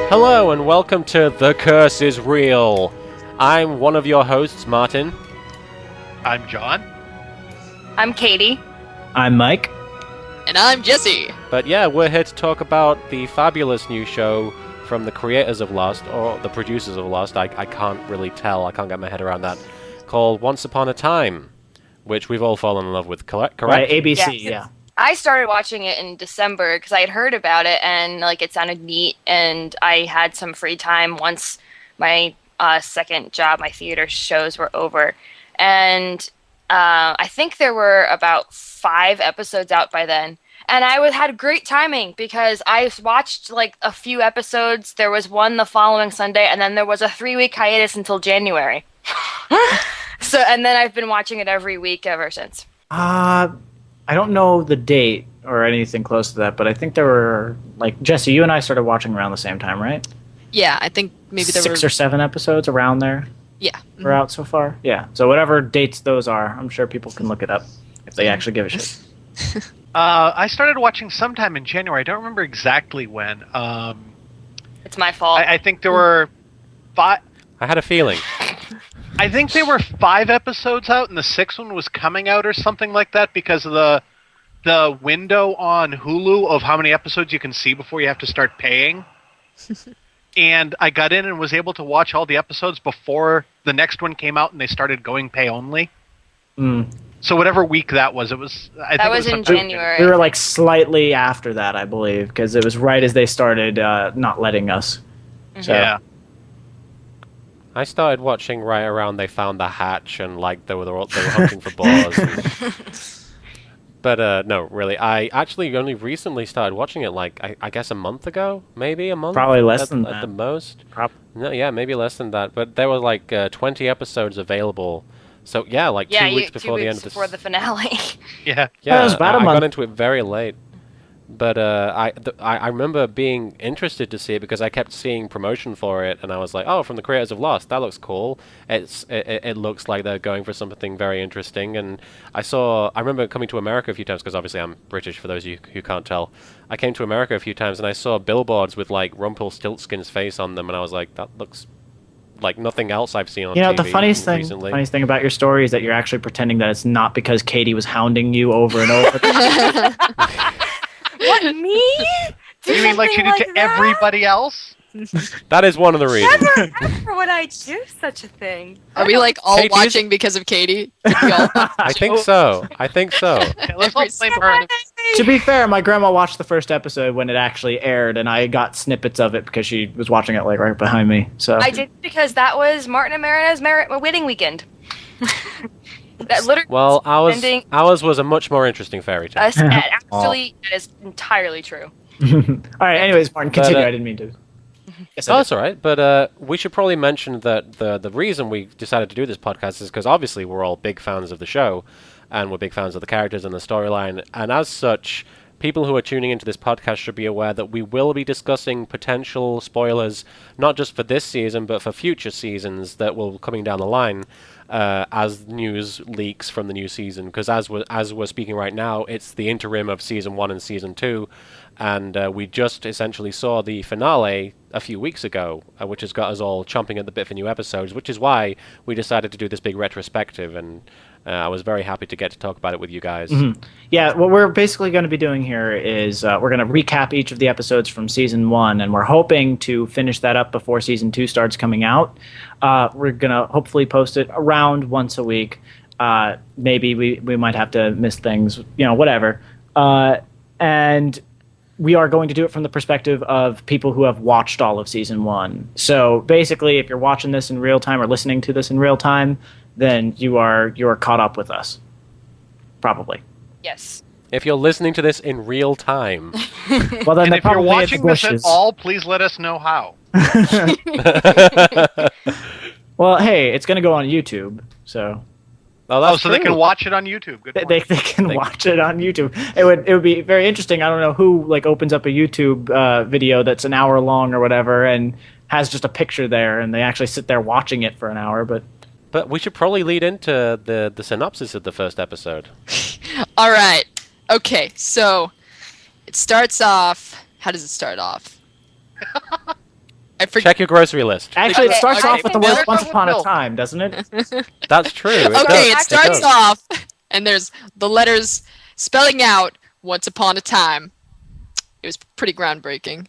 Hello and welcome to The Curse is Real. I'm one of your hosts, Martin. I'm John. I'm Katie. I'm Mike. And I'm Jesse. But yeah, we're here to talk about the fabulous new show from the creators of Lost, or the producers of Lost, I can't really tell, I can't get my head around that, called Once Upon a Time, which we've all fallen in love with, correct? Right, ABC, Yes. yeah. I started watching it in December because I had heard about it and it sounded neat, and I had some free time once my second job, my theater shows were over, and I think there were about 5 episodes out by then, and I had great timing because I watched a few episodes. There was one the following Sunday, and then there was a 3-week hiatus until January. And then I've been watching it every week ever since. I don't know the date or anything close to that, but I think there were, Jesse, you and I started watching around the same time, right? Yeah, I think maybe there 6 or 7 episodes around there. Yeah. We're out so far. Yeah. So whatever dates those are, I'm sure people can look it up if they actually give a shit. I started watching sometime in January. I don't remember exactly when. It's my fault. I think there were 5. I had a feeling. I think there were 5 episodes out, and the 6th one was coming out or something like that because of the window on Hulu of how many episodes you can see before you have to start paying. And I got in and was able to watch all the episodes before the next one came out and they started going pay only. So whatever week that was, I think it was in January. We were slightly after that, I believe, because it was right as they started not letting us. Mm-hmm. So. Yeah. I started watching right around they found the hatch and they were hunting for boars. But no, really, I actually only recently started watching it I guess a month ago, maybe a month? Probably less than at that. the most. No, yeah, maybe less than that. But there were 20 episodes available. So yeah, 2 weeks before the end of before the finale. Yeah. Yeah, it was about a I month. got into it very late. But I remember being interested to see it because I kept seeing promotion for it, and I was like, "Oh, from the creators of Lost, that looks cool." It looks like they're going for something very interesting. And I remember coming to America a few times because obviously I'm British. For those of you who can't tell, I came to America a few times, and I saw billboards with Rumplestiltskin's face on them, and I was like, "That looks like nothing else I've seen on TV the funniest recently." thing about your story is that you're actually pretending that it's not because Katie was hounding you over and over. What, me? You mean like she did to everybody else? That is one of the reasons. Never ever would I do such a thing. Are we all Katie, watching because of Katie? Did we all I think so. Okay, let's all blame her. To be fair, my grandma watched the first episode when it actually aired, and I got snippets of it because she was watching it right behind me. So I did because that was Martin and Marina's wedding weekend. That literally. Well, ending. ours was a much more interesting fairy tale. Actually, that is entirely true. all right. Anyways, Martin, continue. But, I didn't mean to. Yes, Oh, that's all right. But we should probably mention that the reason we decided to do this podcast is because obviously we're all big fans of the show, and we're big fans of the characters and the storyline. And as such, people who are tuning into this podcast should be aware that we will be discussing potential spoilers, not just for this season, but for future seasons that will coming down the line. As news leaks from the new season, because as we're speaking right now, it's the interim of season 1 and season 2, and we just essentially saw the finale a few weeks ago, which has got us all chomping at the bit for new episodes, which is why we decided to do this big retrospective, and I was very happy to get to talk about it with you guys. Mm-hmm. Yeah, what we're basically going to be doing here is we're going to recap each of the episodes from Season 1, and we're hoping to finish that up before Season 2 starts coming out. We're going to hopefully post it around once a week. Maybe we might have to miss things, whatever. And we are going to do it from the perspective of people who have watched all of Season 1. So basically, if you're watching this in real time or listening to this in real time, then you are caught up with us. Probably. Yes. If you're listening to this in real time. Well, then And they if you're probably watching this at bushes. all, please let us know how. Well, hey, it's going to go on YouTube, so That's so they true. can watch it on YouTube. Good they can watch it on YouTube. It would be very interesting. I don't know who opens up a YouTube video that's an hour long or whatever and has just a picture there, and they actually sit there watching it for an hour. But we should probably lead into the synopsis of the first episode. All right. Okay, so it starts off. How does it start off? I forget. Check your grocery list. Actually, it Okay, starts I off with the think word there's "Once no Upon a milk. Time," doesn't it? That's true. It Okay, does. it It starts does. off, and there's the letters spelling out "Once Upon a Time." It was pretty groundbreaking.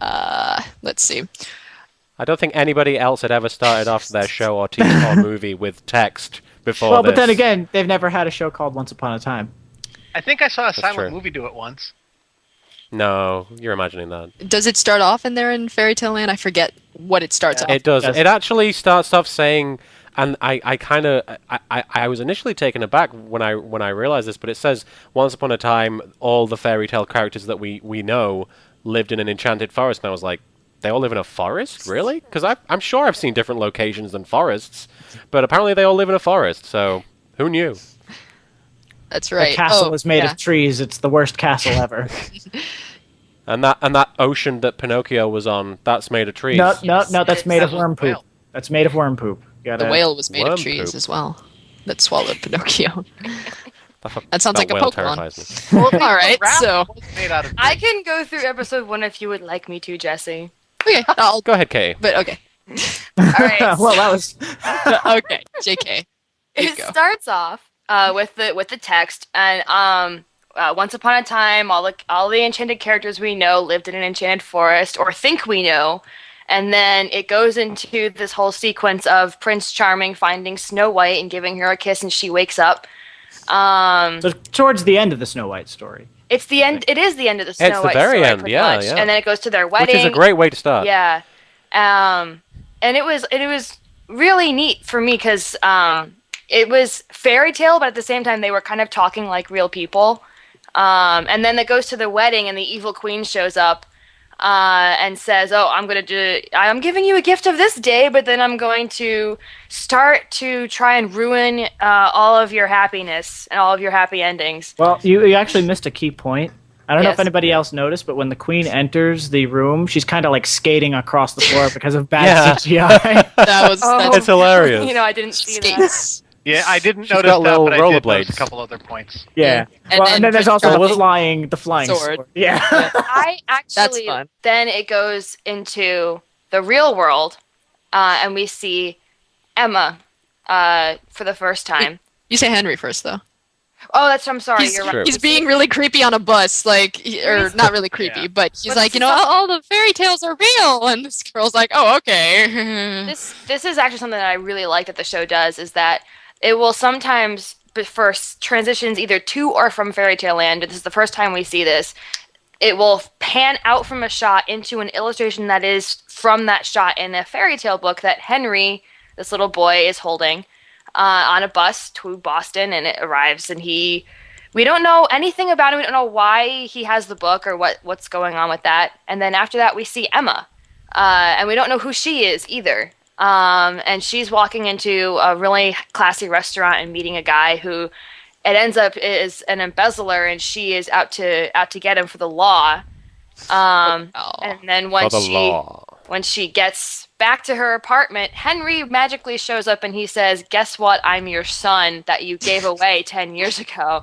Let's see. I don't think anybody else had ever started off their show or TV or movie with text before Well, this. but then again, they've never had a show called Once Upon a Time. I think I saw a true. silent movie do it once. No, you're imagining that. Does it start off in there in Fairy Tale Land? I forget what it starts off. It does. Yes. It actually starts off saying, and I was initially taken aback when I realized this, but it says, "Once upon a time, all the fairy tale characters that we know lived in an enchanted forest." And I was like, they all live in a forest? Really? Because I'm sure I've seen different locations than forests, but apparently they all live in a forest, so who knew? That's right. The castle is made yeah. of trees. It's the worst castle ever. And that ocean that Pinocchio was on, that's made of trees. No, that's made of That was worm a poop. whale. That's made of worm poop. You The gotta- whale was made Worm of trees poop. as well. That swallowed Pinocchio. That sounds That like a whale Pokemon. terrifies me. Well, All right, the raft so was made out of I can go through episode 1 if you would like me to, Jesse. okay, I'll Go ahead, Kay. but okay, All right. well, that was. okay, Jk. You It go. starts off with the text, and once upon a time, all the enchanted characters we know lived in an enchanted forest, or think we know, and then it goes into this whole sequence of Prince Charming finding Snow White and giving her a kiss, and she wakes up. So towards the end of the Snow White story. It's the end. It is the end of the Snow It's the White very story, end, pretty yeah, much. yeah. And then it goes to their Which wedding. is a great way to start. Yeah. And it was really neat for me because it was fairy tale, but at the same time they were kind of talking like real people. And then it goes to the wedding, and the evil queen shows up and says, "Oh, I'm giving you a gift of this day, but then I'm going to start to try and ruin all of your happiness and all of your happy endings." Well, you actually missed a key point. I don't know if Yes. anybody else noticed, but when the queen enters the room, she's kind of like skating across the floor because of bad Yeah. CGI. That was Oh. It's hilarious. You know, I didn't see that. skates. Yeah, I didn't She's notice got that, little but I did rollerblades. notice a couple other points. Yeah. And Well, then and then there's Prince also the Charming. flying Sword. sword. Yeah. I actually fun. then it goes into the real world, and we see Emma for the first time. You say Henry first, though. Oh, I'm sorry. He's, You're right. True. he's being really creepy on a bus, like, or not really creepy, Yeah. but he's But like, this you is know, a- all the fairy tales are real, and this girl's like, oh, okay. This is actually something that I really like that the show does, is that it will sometimes first transitions either to or from fairy tale land. This is the first time we see this. It will pan out from a shot into an illustration that is from that shot in a fairy tale book that Henry, this little boy, is holding on a bus to Boston, and it arrives, and we don't know anything about him. We don't know why he has the book or what's going on with that. And then after that, we see Emma, and we don't know who she is either. And she's walking into a really classy restaurant and meeting a guy who it ends up is an embezzler, and she is out to get him for the law. Oh. And then For when the law. she gets back to her apartment, Henry magically shows up and he says, "Guess what? I'm your son that you gave away 10 years ago."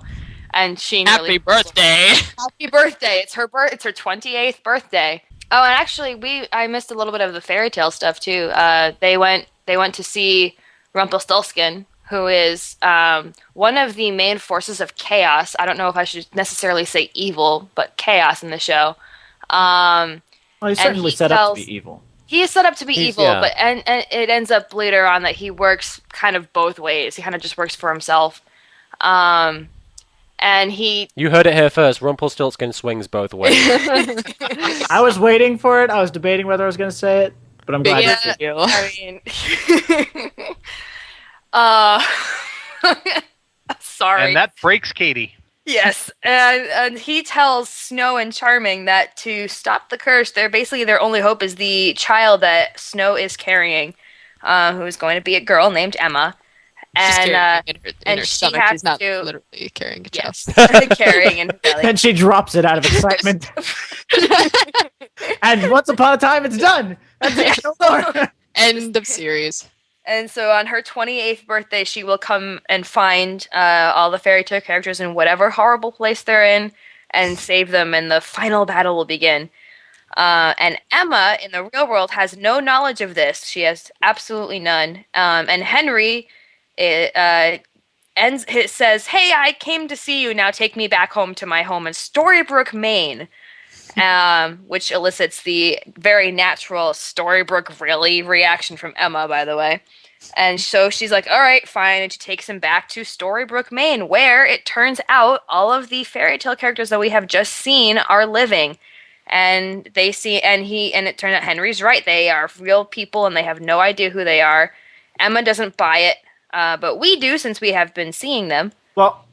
And she Happy nearly birthday. Happy birthday! It's her 28th birthday. Oh, and actually, I missed a little bit of the fairy tale stuff too. They went to see Rumplestiltskin, who is one of the main forces of chaos. I don't know if I should necessarily say evil, but chaos in the show. Well, he's And certainly he set up tells- to be evil. He is set up to be He's- evil, yeah. but and it ends up later on that he works kind of both ways. He kind of just works for himself. And he You heard it here first. Rumpelstiltskin swings both ways. I was waiting for it. I was debating whether I was going to say it, but I'm glad Big you did. you. I mean, uh, sorry. And that breaks Katie. Yes, and he tells Snow and Charming that to stop the curse, their only hope is the child that Snow is carrying, who is going to be a girl named Emma. She's And carrying it in her, and her she stomach. has She's not to- literally carrying a child. yes, carrying in her belly. And she drops it out of excitement. And once upon a time, it's done. That's it. No more. End of series. And so on her 28th birthday, she will come and find all the fairy tale characters in whatever horrible place they're in and save them, and the final battle will begin. And Emma, in the real world, has no knowledge of this. She has absolutely none. And Henry says, "Hey, I came to see you. Now take me back home to my home in Storybrooke, Maine." Which elicits the very natural Storybrooke really reaction from Emma, by the way. And so she's like, all right, fine. And she takes him back to Storybrooke, Maine, where it turns out all of the fairy tale characters that we have just seen are living. And they see, and it turns out Henry's right. They are real people and they have no idea who they are. Emma doesn't buy it, but we do since we have been seeing them. Well,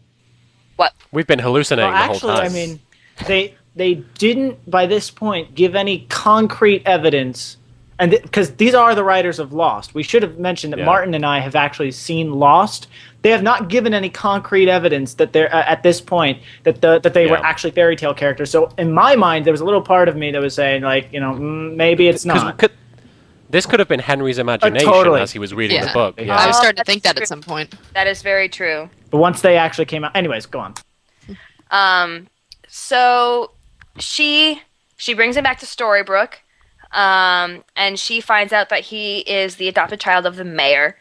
What? We've been hallucinating the whole time. I mean, they didn't by this point give any concrete evidence, and because these are the writers of Lost, we should have mentioned that Martin and I have actually seen Lost. They have not given any concrete evidence that they're at this point that they were actually fairy tale characters. So in my mind, there was a little part of me that was saying, like, maybe it's not. This could have been Henry's imagination as he was reading the book. Yeah. I was starting to think that at some point. That is very true. But once they actually came out, anyways, go on. So she brings him back to Storybrooke, and she finds out that he is the adopted child of the mayor,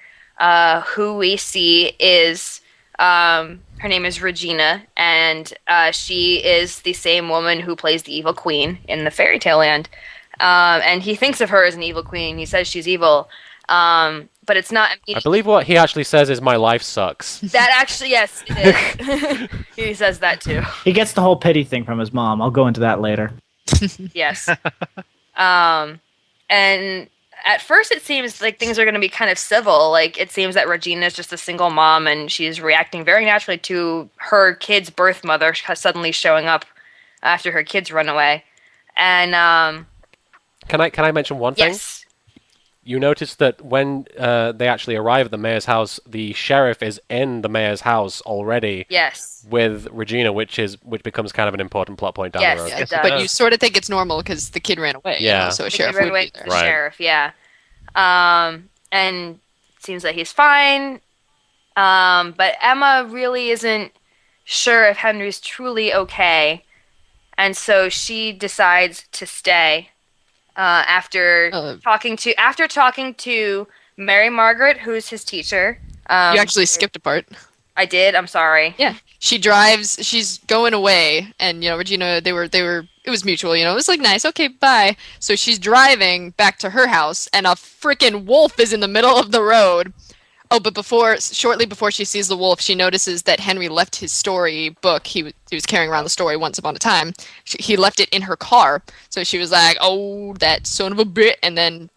who we see is her name is Regina, and she is the same woman who plays the evil queen in the fairy tale land. And he thinks of her as an evil queen. He says she's evil, but it's not. I believe what he actually says is "my life sucks." That actually, yes, it is. He says that too. He gets the whole pity thing from his mom. I'll go into that later. Yes. And at first it seems like things are going to be kind of civil. Like, it seems that Regina is just a single mom and she's reacting very naturally to her kid's birth mother suddenly showing up after her kids run away. And can I mention one thing? yes. You notice that when they actually arrive at the mayor's house, the sheriff is in the mayor's house already. Yes. With Regina, which becomes kind of an important plot point down Yes, the road. it does. But you sort of think it's normal because the kid ran away. Yeah. So a The sheriff kid ran would away be there. with the sheriff, yeah. And it seems that he's fine. But Emma really isn't sure if Henry's truly okay. And so she decides to stay. After talking to Mary Margaret, who's his teacher. You actually skipped a part. I did. I'm sorry. Yeah, she drives. She's going away, and Regina. They were. It was mutual. It was like nice. Okay, bye. So she's driving back to her house, and a freaking wolf is in the middle of the road. Oh, but shortly before she sees the wolf, she notices that Henry left his story book. He was carrying around the story Once Upon a Time. He left it in her car. So she was like, "Oh, that son of a bitch!" And then,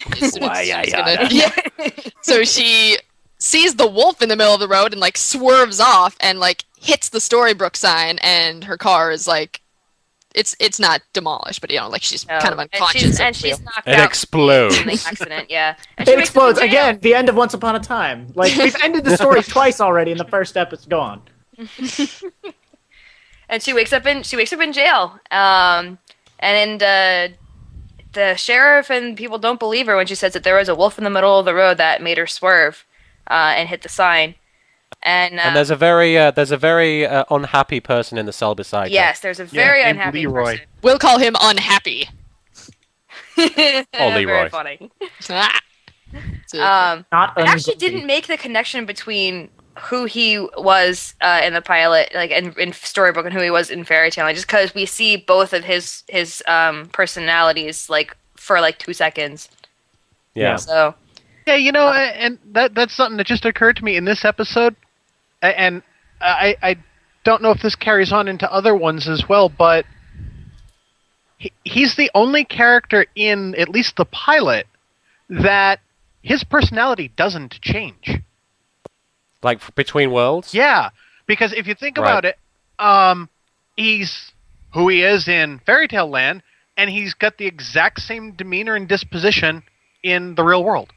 so she sees the wolf in the middle of the road and like swerves off and like hits the Storybrooke sign, and her car is like, it's not demolished, but like she's kind of unconscious. And she's knocked It out explodes. in the accident. Yeah. And she It wakes up in explodes jail. again. The end of Once Upon a Time. Like, we've ended the story twice already in the first episode. Go on. And she wakes up in jail. And the sheriff and people don't believe her when she says that there was a wolf in the middle of the road that made her swerve and hit the sign. And there's a very unhappy person in the cell beside her. yes, there's a very named unhappy Leroy. person. We'll call him unhappy. Oh, Leroy. Very funny. Ah. Not I actually ungoody. didn't make the connection between who he was in the pilot, like in Storybook, and who he was in Fairy Tale, just because we see both of his personalities like for like 2 seconds. Yeah. So Yeah, and that's something that just occurred to me in this episode, and I don't know if this carries on into other ones as well, but he's the only character in at least the pilot that his personality doesn't change. Like between worlds? Yeah, because if you think Right. about it, he's who he is in Fairy Tale Land, and he's got the exact same demeanor and disposition in the real world.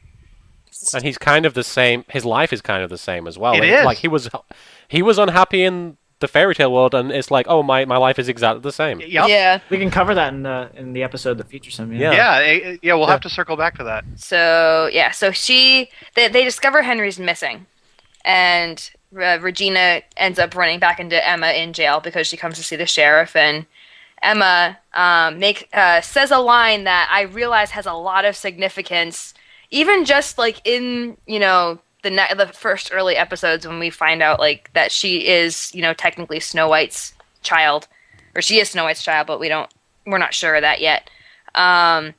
And he's kind of the same. His life is kind of the same as well. It is. Like he was unhappy in the fairy tale world, and it's like, oh, my life is exactly the same. Yep. Yeah. We can cover that in the episode that features him. Yeah. Yeah, we'll have to circle back to that. So they discover Henry's missing, and Regina ends up running back into Emma in jail because she comes to see the sheriff, and Emma says a line that I realize has a lot of significance, even just like in the first early episodes when we find out like that she is technically Snow White's child, or she is Snow White's child, but we're not sure of that yet. And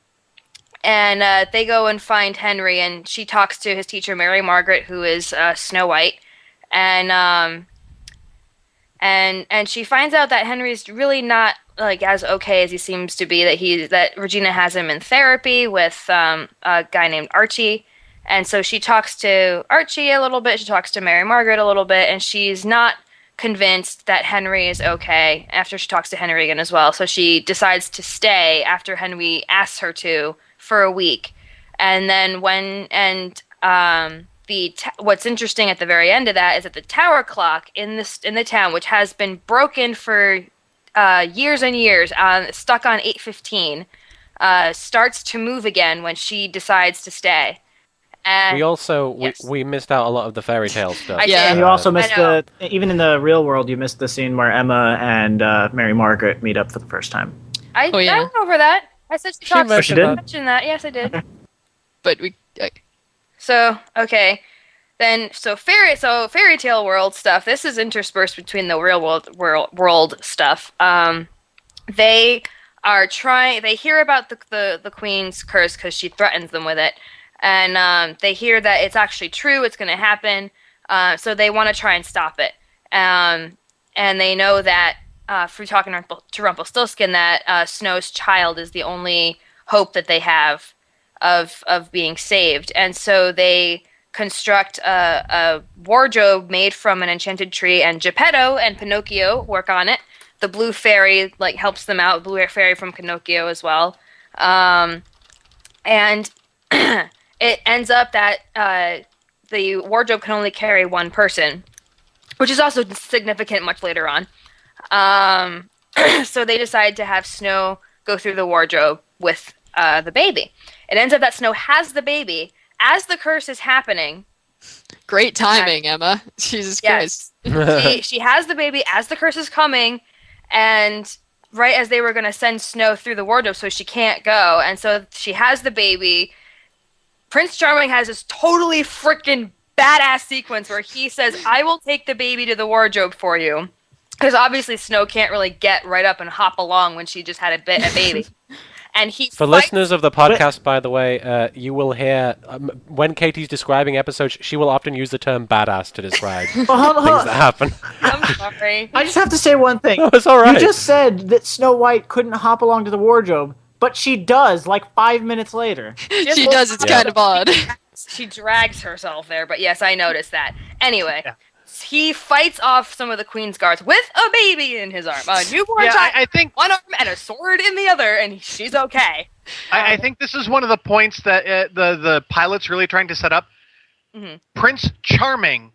they go and find Henry, and she talks to his teacher Mary Margaret, who is Snow White, and she finds out that Henry's really not like as okay as he seems to be. That Regina has him in therapy with a guy named Archie, and so she talks to Archie a little bit. She talks to Mary Margaret a little bit, and she's not convinced that Henry is okay after she talks to Henry again as well. So she decides to stay after Henry asks her to for a week, and then what's interesting at the very end of that is that the tower clock in the town, which has been broken for years and years, stuck on 8:15, starts to move again when she decides to stay. And We also yes. we missed out a lot of the fairy tale stuff. I Yeah. did. You also missed I know. even in the real world, you missed the scene where Emma and Mary Margaret meet up for the first time. I Oh, yeah. went over that. I said she talks. mentioned that. Mentioned that. Yes, I did. But we. So okay, then fairy tale world stuff. This is interspersed between the real world stuff. They are trying. They hear about the queen's curse because she threatens them with it, and they hear that it's actually true. It's going to happen. So they want to try and stop it. And they know that through talking to Rumplestiltskin that Snow's child is the only hope that they have of being saved, and so they construct a wardrobe made from an enchanted tree, and Geppetto and Pinocchio work on it. The blue fairy helps them out, blue fairy from Pinocchio as well, and it ends up that the wardrobe can only carry one person, which is also significant much later on. So they decide to have Snow go through the wardrobe with the baby. It ends up that Snow has the baby as the curse is happening. Great timing, Emma. Jesus Christ. She has the baby as the curse is coming, and right as they were going to send Snow through the wardrobe so she can't go, and so she has the baby. Prince Charming has this totally freaking badass sequence where he says, I will take the baby to the wardrobe for you. Because obviously Snow can't really get right up and hop along when she just had a baby. And he For listeners of the podcast, by the way, you will hear when Katie's describing episodes, she will often use the term "badass" to describe things that happen. I'm sorry. I just have to say one thing. No, it's all right. You just said that Snow White couldn't hop along to the wardrobe, but she does 5 minutes later. She does. It's kind of odd. She drags herself there, but yes, I noticed that. Anyway, Yeah. he fights off some of the Queen's guards with a baby in his arm. A newborn Yeah, child, I think one arm and a sword in the other, and she's okay. I think this is one of the points that the pilot's really trying to set up. Mhm. Prince Charming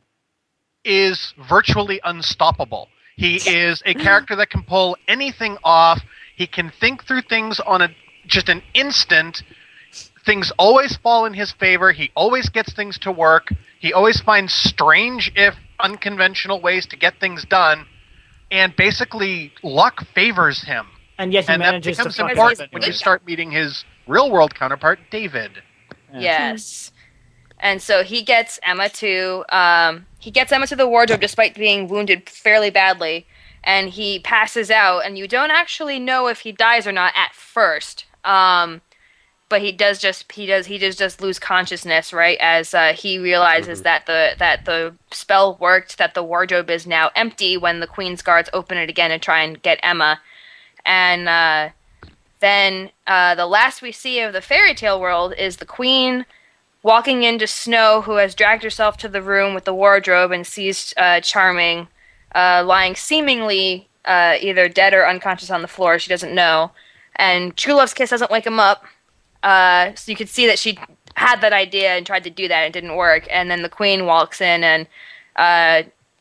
is virtually unstoppable. He is a character that can pull anything off. He can think through things on just an instant. Things always fall in his favor. He always gets things to work. He always finds strange, if unconventional, ways to get things done. And basically, luck favors him. And yet he And that manages to becomes fuck important up when anyway. you start meeting his real-world counterpart, David. Yes. And so he gets Emma to the wardrobe despite being wounded fairly badly, and he passes out, and you don't actually know if he dies or not at first. But he does just lose consciousness right as he realizes that the spell worked, that the wardrobe is now empty when the Queen's guards open it again and try and get Emma. And then the last we see of the fairy tale world is the Queen walking into Snow, who has dragged herself to the room with the wardrobe and sees Charming lying seemingly either dead or unconscious on the floor. She doesn't know. And True Love's kiss doesn't wake him up. So you could see that she had that idea and tried to do that and it didn't work. And then the Queen walks in and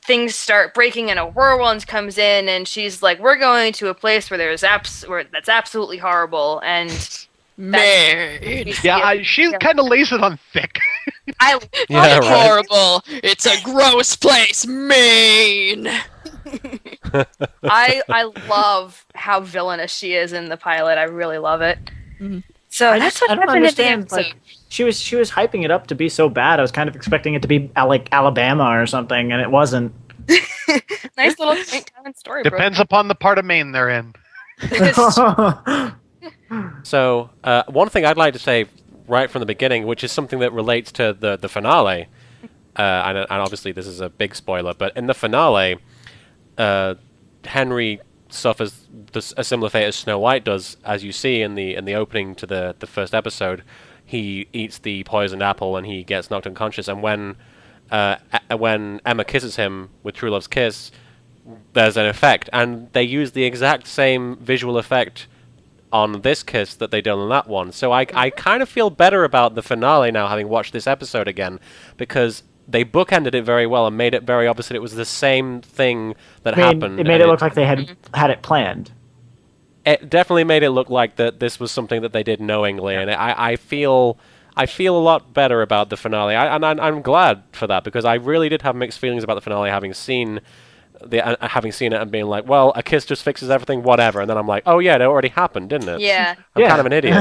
things start breaking and a whirlwind comes in, and she's like, "We're going to a place where where that's absolutely horrible." And Maine. She kind of lays it on thick. I love Yeah, it. right. Horrible. It's a gross place, Maine. I love how villainous she is in the pilot. I really love it. Mhm. So I that's don't what happened at the understand. episode. Like she was hyping it up to be so bad. I was kind of expecting it to be like Alabama or something, and it wasn't. Nice little quaint town in Storybrooke. Depends upon the part of Maine they're in. So, one thing I'd like to say right from the beginning, which is something that relates to the finale, and obviously this is a big spoiler, but in the finale, Henry suffers a similar fate as Snow White does, as you see in the opening to the first episode. He eats the poisoned apple and he gets knocked unconscious. And when Emma kisses him with True Love's kiss, there's an effect, and they use the exact same visual effect on this kiss that they did on that one. So I kind of feel better about the finale now, having watched this episode again, because they bookended it very well and made it very obvious that it was the same thing that happened. It made it look like they had it planned. It definitely made it look like that this was something that they did knowingly, and I feel a lot better about the finale, and I'm glad for that, because I really did have mixed feelings about the finale, having seen it and being like, well, a kiss just fixes everything, whatever, and then I'm like, oh yeah, it already happened, didn't it? Yeah. I'm kind of an idiot.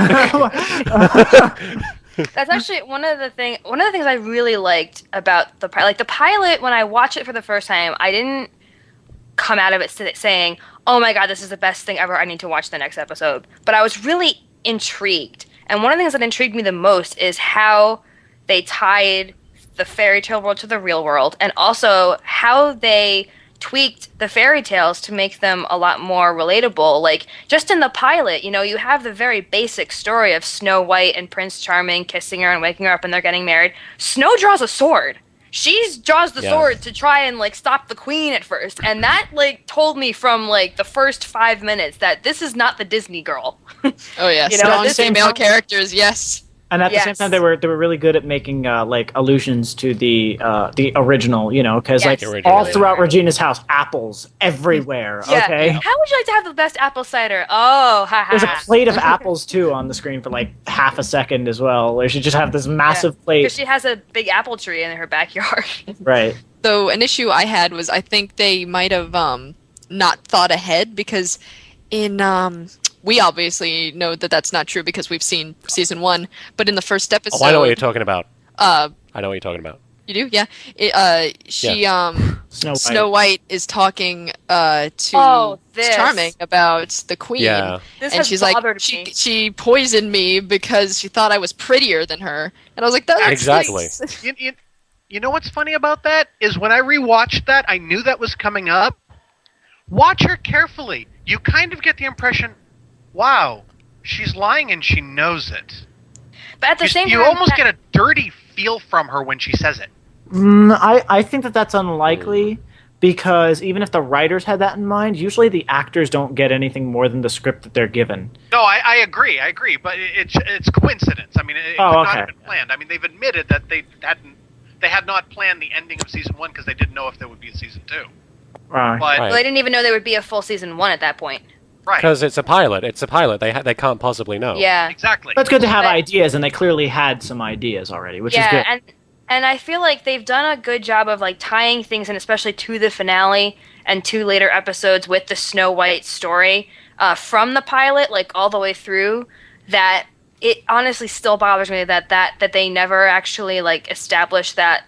That's actually one of the things I really liked about the pilot. Like the pilot, when I watched it for the first time, I didn't come out of it saying, "Oh my god, this is the best thing ever. I need to watch the next episode." But I was really intrigued. And one of the things that intrigued me the most is how they tied the fairy tale world to the real world, and also how they tweaked the fairy tales to make them a lot more relatable. Like, just in the pilot, you have the very basic story of Snow White and Prince Charming kissing her and waking her up and they're getting married. Snow draws a sword. She draws the sword to try and, stop the queen at first. And that, told me from, the first 5 minutes that this is not the Disney girl. Oh yeah, strong female characters. Yes. And at the same time, they were really good at making allusions to the original, because all throughout Regina's house, apples everywhere. Yeah. Okay, How would you like to have the best apple cider? Oh, ha ha. there's a plate of apples too on the screen for half a second as well, where she just have this massive plate. Because she has a big apple tree in her backyard. Right. So an issue I had was I think they might have not thought ahead, because in we obviously know that that's not true because we've seen season 1, but in the first episode... Oh, I know what you're talking about. I know what you're talking about. You do? Yeah. Snow White is talking to Charming about the queen. Yeah. And she's like, she poisoned me because she thought I was prettier than her. And I was like, that's exactly. You know what's funny about that? Is when I rewatched that, I knew that was coming up. Watch her carefully. You kind of get the impression, wow, she's lying and she knows it. But at the same time... You almost get a dirty feel from her when she says it. I think that's unlikely, because even if the writers had that in mind, usually the actors don't get anything more than the script that they're given. No, I agree, but it's coincidence. I mean, it could not have been planned. I mean, they've admitted that they had not planned the ending of season 1 because they didn't know if there would be a season 2. Right. Well, they didn't even know there would be a full season 1 at that point. Right. Because it's a pilot. They can't possibly know. Yeah. Exactly. But it's good to have ideas, and they clearly had some ideas already, which is good. And I feel like they've done a good job of tying things in, especially to the finale and to later episodes with the Snow White story from the pilot, all the way through. That it honestly still bothers me that they never actually established that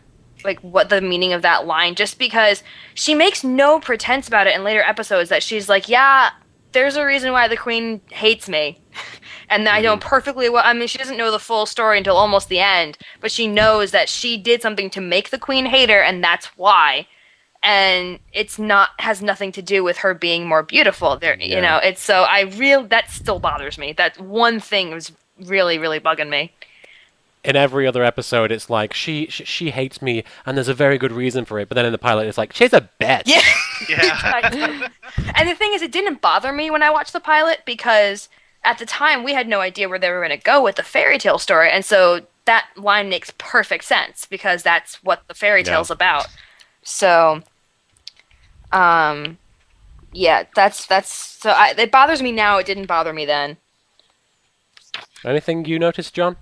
what the meaning of that line. Just because she makes no pretense about it in later episodes that she's like, yeah, there's a reason why the queen hates me. And I know perfectly well. I mean, she doesn't know the full story until almost the end, but she knows that she did something to make the queen hate her, and that's why. And has nothing to do with her being more beautiful. It's so that still bothers me. That one thing was really, really bugging me. In every other episode, it's like she hates me, and there's a very good reason for it. But then in the pilot, it's like she's a bitch. Yeah. Yeah. And the thing is, it didn't bother me when I watched the pilot, because at the time we had no idea where they were going to go with the fairy tale story, and so that line makes perfect sense because that's what the fairy tale's about. So Yeah, that's so. It bothers me now. It didn't bother me then. Anything you noticed, John?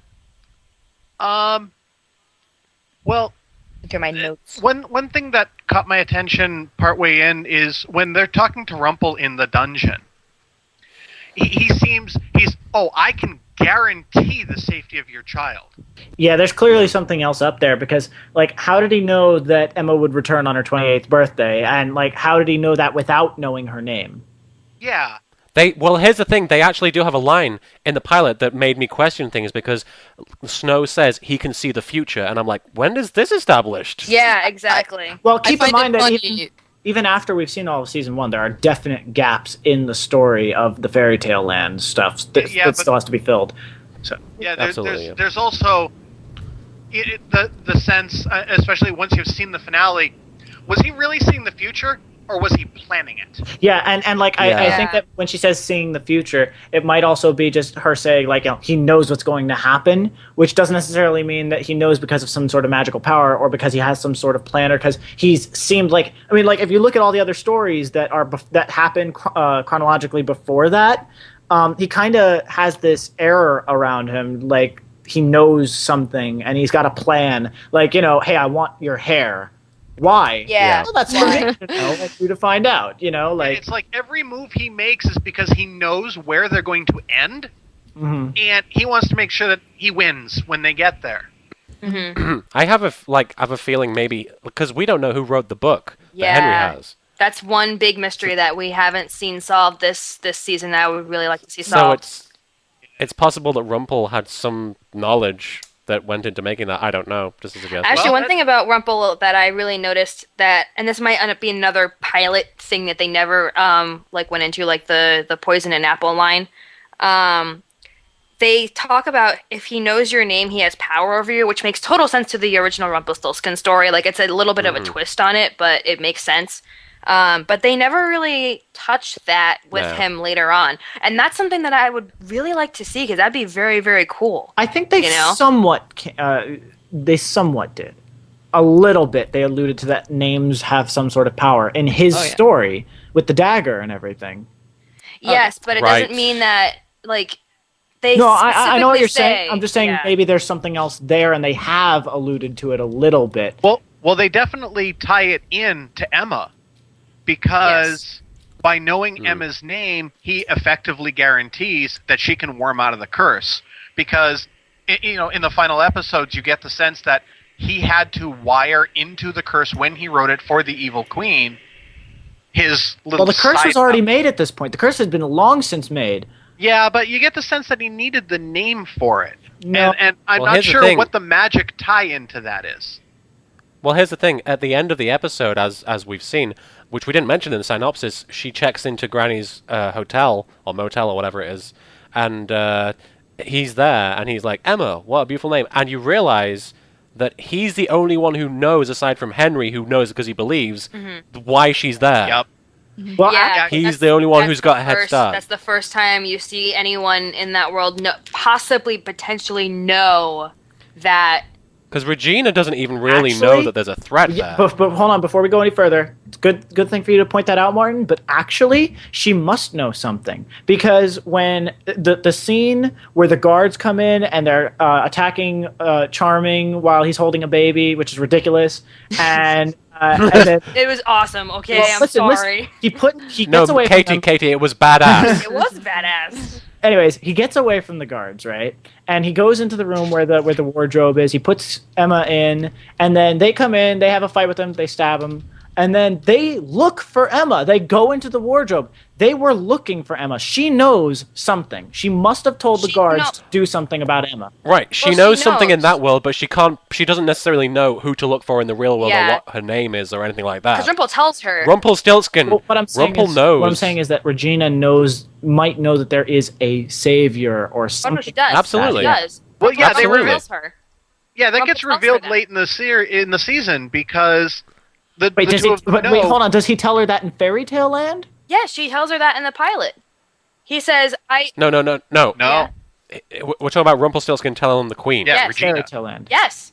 Well, Into my notes. one thing that caught my attention partway in is when they're talking to Rumple in the dungeon. I can guarantee the safety of your child. Yeah, there's clearly something else up there because, like, how did he know that Emma would return on her 28th birthday? And, like, how did he know that without knowing her name? Yeah. Well, here's the thing. They actually do have a line in the pilot that made me question things because Snow says he can see the future, and I'm like, when is this established? Yeah, exactly. Well, keep in mind that funny. even after we've seen all of season 1, there are definite gaps in the story of the fairy tale land stuff that still has to be filled. So Yeah, Absolutely, yeah. there's also the sense, especially once you've seen the finale, was he really seeing the future? Or was he planning it? yeah, and like I Yeah. think that when she says seeing the future, it might also be just her saying like, you know, he knows what's going to happen, which doesn't necessarily mean that he knows because of some sort of magical power or because he has some sort of plan or because he's seemed like, I mean, like if you look at all the other stories that that happen chronologically before that, he kind of has this air around him, like he knows something and he's got a plan, like, you know, hey, I want your hair. Why? Yeah. Well, that's for me to know, and you to find out, you know, like It's like every move he makes is because he knows where they're going to end, mhm. and he wants to make sure that he wins when they get there. I have a feeling maybe because we don't know who wrote the book that Henry Yeah. has. That's one big mystery that we haven't seen solved this season that I would really like to see So solved. it's possible that Rumple had some knowledge that went into making that. I don't know. Just as a guess. Actually, Well, one thing about Rumple that I really noticed that, and this might end up being another pilot thing that they never like went into, like the poison and apple line. They talk about if he knows your name, he has power over you, which makes total sense to the original Rumpelstiltskin story. Like it's a little bit of a twist on it, but it makes sense. But they never really touched that with No. him later on, and that's something that I would really like to see because that'd be very, very cool. I think they You know? somewhat did. A little bit. They alluded to that names have some sort of power in his Oh, yeah. story with the dagger and everything. Yes, but it Right. doesn't mean that like they. No, I know what you're specifically saying. I'm just saying yeah. maybe there's something else there, and they have alluded to it a little bit. Well, they definitely tie it in to Emma, because by knowing Emma's name, he effectively guarantees that she can worm out of the curse. Because, you know, in the final episodes, you get the sense that he had to wire into the curse when he wrote it for the Evil Queen. His little Well, the curse side was already note. made at this point. The curse had been long since made. Yeah, but you get the sense that he needed the name for it. No. And I'm Well, not here's the sure thing. what the magic tie-in to that is. Well, here's the thing. At the end of the episode, as we've seen, which we didn't mention in the synopsis, she checks into Granny's hotel or motel or whatever it is, and he's there, and he's like, Emma, what a beautiful name. And you realize that he's the only one who knows, aside from Henry, who knows because he believes, why she's there. Yep. Well, Yeah, He's that's- the only one that's who's got the a head first- start. That's the first time you see anyone in that world possibly, potentially know that. Because Regina doesn't even really know Actually, that there's a threat yeah, there. but hold on, before we go any further, it's good thing for you to point that out, Martin. But actually, she must know something, because when the scene where the guards come in and they're attacking Charming while he's holding a baby, which is ridiculous, and then It was awesome. Okay, well, I'm listen, sorry. he No, gets away from them. Katie, it was badass. It was badass. Anyways, he gets away from the guards, right? And he goes into the room where the wardrobe is. He puts Emma in, and then they come in. They have a fight with him. They stab him, and then they look for Emma. They go into the wardrobe. They were looking for Emma. She knows something. She must have told the She guards know- to do something about Emma. Right, she Well, she knows something in knows. that world, but she doesn't necessarily know who to look for in the real world or Yeah. what her name is or anything like Because that. Rumple tells her. Rumpelstiltskin. Well, what I'm saying Rumple is that Regina might know that there is a savior or Oh something. no, she does. Absolutely. She does. Well, yeah, they Rumple were- tells her. Yeah, that Rumple gets tells her revealed that. late in the season, because the Wait, two of them know. wait, hold on. Does he tell her that in Fairy Tale Land? Yeah, she tells her that in the pilot. He says, No. No. Yeah. We're talking about Rumpelstiltskin telling the queen. Yeah, Yes. Regina. Fairy Tale Land. Yes.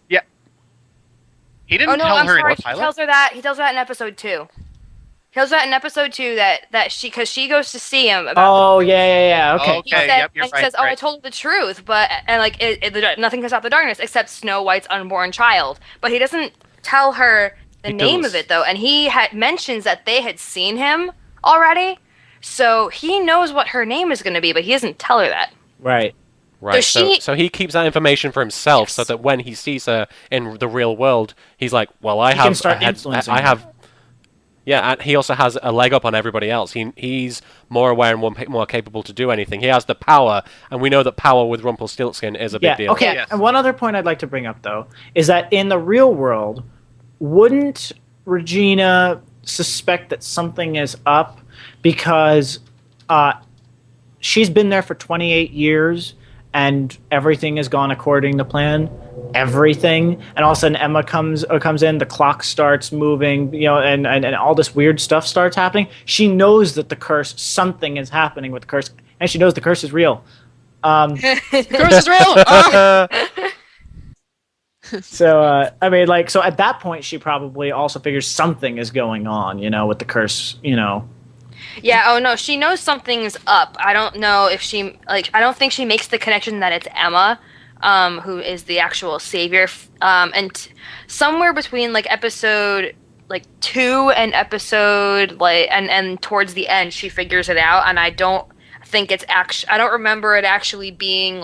He didn't Oh no, tell I'm her sorry. in the He pilot. tells her that. He tells her that in episode 2. tells that in episode 2 that because she goes to see him about Oh, yeah. Okay. Okay. he said, Yep, you're and he right, says, "Oh, I right. told her the truth," but nothing can stop the darkness except Snow White's unborn child. But he doesn't tell her the He name doesn't of it though, and he mentions that they had seen him already, so he knows what her name is going to be, but he doesn't tell her that. Right. Right. So So he keeps that information for himself, so Yes. that when he sees her in the real world, he's like, "Well, I He can have, start I had- influencing I her. have." Yeah, and he also has a leg up on everybody else. He's more aware and more capable to do anything. He has the power, and we know that power with Rumpelstiltskin is a big deal. Okay. Yes. And one other point I'd like to bring up, though, is that in the real world, wouldn't Regina suspect that something is up because she's been there for 28 years and everything has gone according to plan? Everything, and all of a sudden Emma comes in, the clock starts moving, and all this weird stuff starts happening. She knows that the curse, something is happening with the curse, and she knows the curse is real. The curse is real. Ah! So so at that point she probably also figures something is going on, with the curse, Yeah, oh no, she knows something's up. I don't know if I don't think she makes the connection that it's Emma, who is the actual savior. Somewhere between episode 2 and episode and towards the end, she figures it out, and I don't think I don't remember it actually being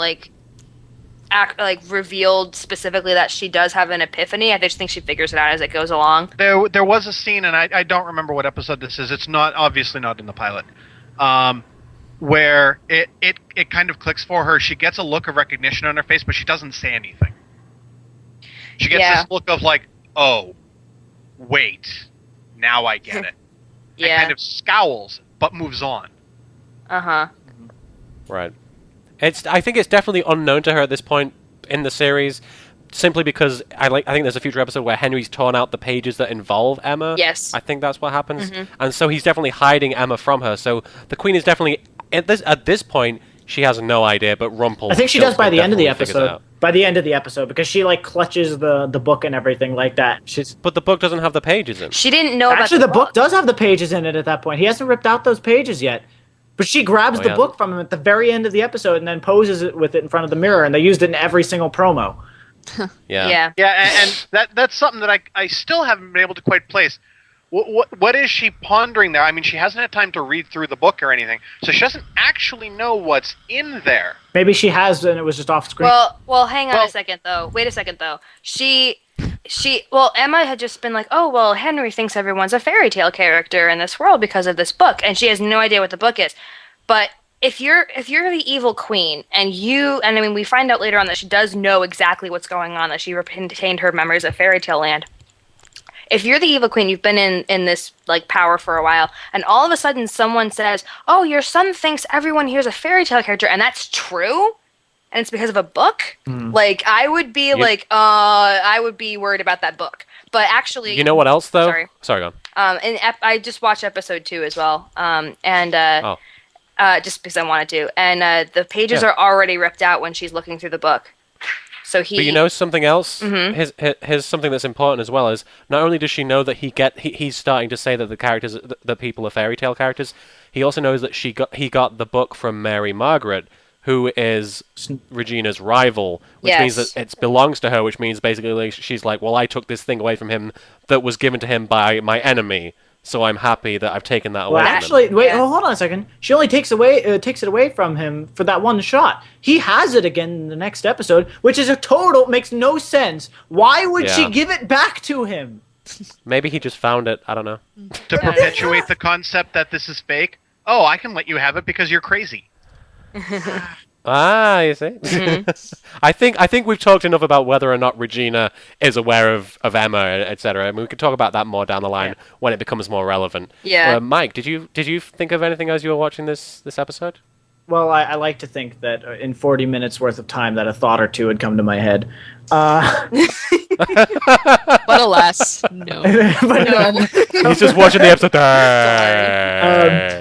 revealed specifically that she does have an epiphany. I just think she figures it out as it goes along. There was a scene, and I don't remember what episode this is. It's obviously not in the pilot, where it kind of clicks for her. She gets a look of recognition on her face, but she doesn't say anything. She gets this look of oh, wait, now I get it. And Yeah. kind of scowls, but moves on. Uh-huh. Right. I think it's definitely unknown to her at this point in the series, simply because I think there's a future episode where Henry's torn out the pages that involve Emma. Yes. I think that's what happens, and so he's definitely hiding Emma from her. So the Queen is definitely at this point she has no idea, but Rumpel. I think she does by the end of the definitely figures it episode. out. By the end of the episode, because she clutches the book and everything like that. But the book doesn't have the pages in. She didn't know Actually, about the book does have the pages in it at that point. He hasn't ripped out those pages yet. But she grabs the yeah. book from him at the very end of the episode and then poses it with it in front of the mirror, and they used it in every single promo. Yeah. Yeah, and that's something that I still haven't been able to quite place. What is she pondering there? I mean, she hasn't had time to read through the book or anything, so she doesn't actually know what's in there. Maybe she has, and it was just off screen. Well, hang on a second though. Wait a second though. Emma had just been oh, well, Henry thinks everyone's a fairy tale character in this world because of this book, and she has no idea what the book is. But if you're the evil queen, and I mean, we find out later on that she does know exactly what's going on, that she retained her memories of fairy tale land. If you're the evil queen, you've been in this power for a while, and all of a sudden someone says, "Oh, your son thinks everyone here's a fairy tale character," and that's true, and it's because of a book. I would be I would be worried about that book. But actually, You know what else though? Sorry. Go on. I just watched episode 2 as well. Just because I wanted to, and the pages are already ripped out when she's looking through the book. So But you know something else? Mm-hmm. Here's something that's important as well, is not only does she know that he's starting to say that the characters, the people are fairy tale characters, he also knows that he got the book from Mary Margaret, who is Regina's rival, which means that it belongs to her, which means basically she's well, I took this thing away from him that was given to him by my enemy, so I'm happy that I've taken that away Well, from actually, him. wait, hold on a second. She only takes it away from him for that one shot. He has it again in the next episode, which is makes no sense. Why would she give it back to him? Maybe he just found it. I don't know. To perpetuate the concept that this is fake. Oh, I can let you have it because you're crazy. Ah, you see. I think we've talked enough about whether or not Regina is aware of Emma, etc. I mean, we could talk about that more down the line when it becomes more relevant. Yeah. Mike, did you think of anything as you were watching this episode? Well, I like to think that in 40 minutes worth of time that a thought or two had come to my head. But alas, no. But no. He's just watching the episode.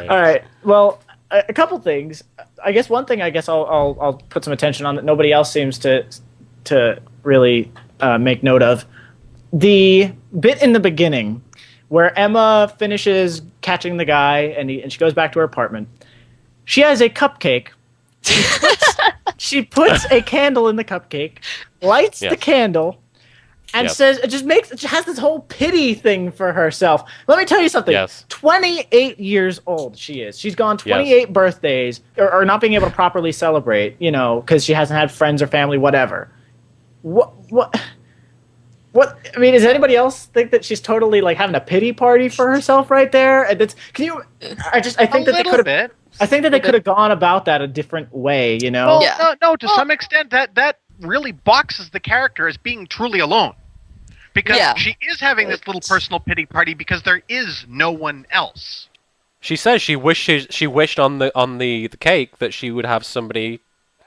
All right. Well, a couple things. I guess one thing I'll put some attention on that nobody else seems to really make note of. The bit in the beginning where Emma finishes catching the guy, and she goes back to her apartment. She has a cupcake. She puts a candle in the cupcake, lights the candle, and says it just has this whole pity thing for herself. Let me tell you something. Yes. 28 years old she is. She's gone 28 birthdays, or not being able to properly celebrate, because she hasn't had friends or family, whatever. What? I mean, does anybody else think that she's totally like having a pity party for herself right there? And I think that they could have. I think that they could have gone about that a different way, Well, no, to some extent, that really boxes the character as being truly alone. Because she is having this little personal pity party because there is no one else. She says she wished on the cake that she would have somebody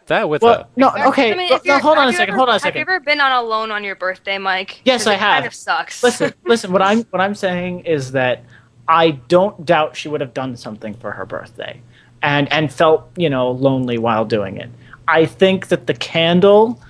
there with her. No, okay. I mean, Hold on a second. Have you ever been on alone on your birthday, Mike? Yes, I have. It kind of sucks. Listen. What I'm saying is that I don't doubt she would have done something for her birthday, and felt lonely while doing it. I think that the candle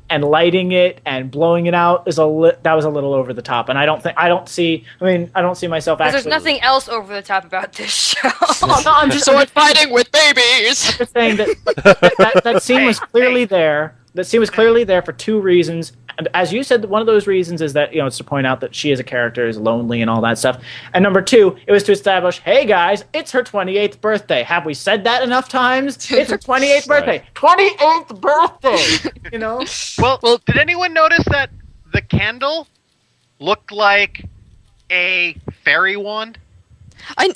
and lighting it and blowing it out was a little over the top, and I don't see myself actually. There's nothing else over the top about this show. I'm just fighting with babies. I'm just saying that scene was clearly there. That scene was clearly there for two reasons. And as you said, one of those reasons is that it's to point out that she as a character is lonely and all that stuff. And number two, it was to establish, hey guys, it's her 28th birthday. Have we said that enough times? It's her 28th birthday. 28th birthday. Well, did anyone notice that the candle looked like a fairy wand? I'm